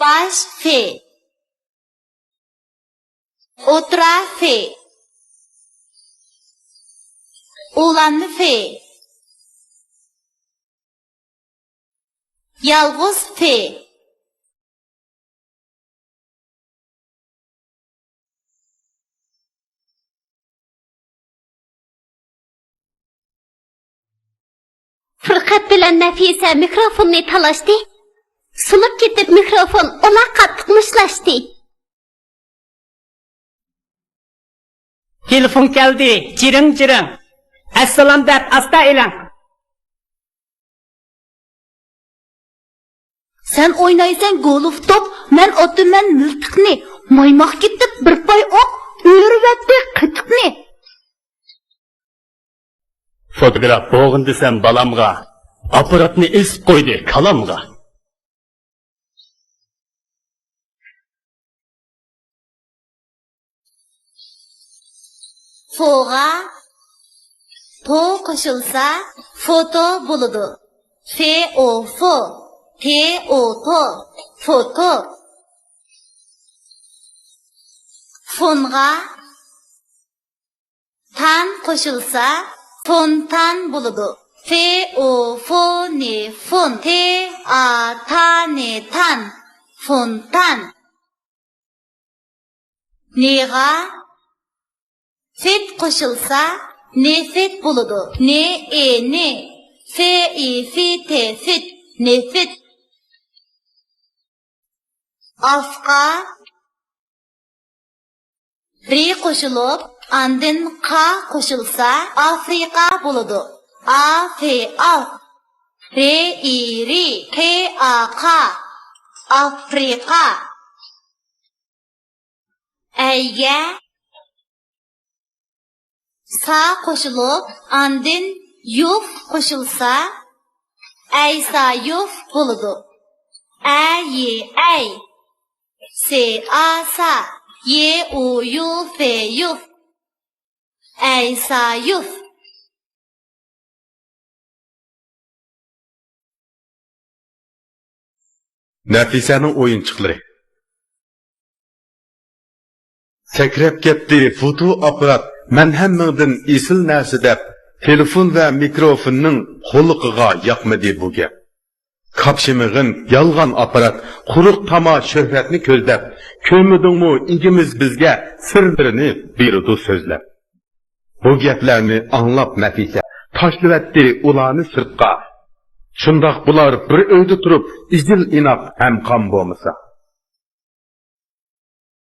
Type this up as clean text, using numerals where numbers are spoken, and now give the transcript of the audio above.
baş fe, o'tira fe, o'g'lanni fe, yolg'iz fe, Fırqat bilan Nafisa mikrofonni talashdi. Sulib ketib mikrofon ular qattiq mushlashdi. Telefon geldi. Ciring ciring. Assalom deb asta elang. Sen oynaysan golf top, men otaman miltiqni, maymoq ketib bir poy o'q, o'rvatdi qitiqni. Fotoğraf boğun desem balamga, aparatını esip koydu kalamga. Fo'ga to qo'shilsa foto bo'ladi. Fe o fo, te o to, foto. Fonga tan qo'shilsa fontan bo'ladi. Fe o fo ne fon, te a ta ne tan, fontan. Nega fet qo'shilsa nefet bo'ladi. Ne e ne, fe i fi te fit, nefet. Afqa ri qo'shilib, andin qa qo'shilsa Afrika bo'ladi. A fe af, re i ri, ke a qa, Afrika. Ayga sa qo'shilib, andin yuf qo'shilsa aysa yuf bo'ladi. Ay ay, se a sa, ye u yu fe yuf, aysa yuf. Nafisaning o'yinchiqlari. Sakrab ketdi foto apparat. Men hammangdan esil narsa deb telefon va mikrofonning qo'liqiga yoqmadi bu gap. Kapshimig'in yolg'on apparat, quruq tama shuhratni ko'zdab, ko'midingmi igimiz bizga sirlarini berdi so'zlab. Bu gaplarni anglab Nafisa tashlavatdi ularni sirtqa. Shundoq bular bir uyda turib, izil inoq ham qon bo'lmasa.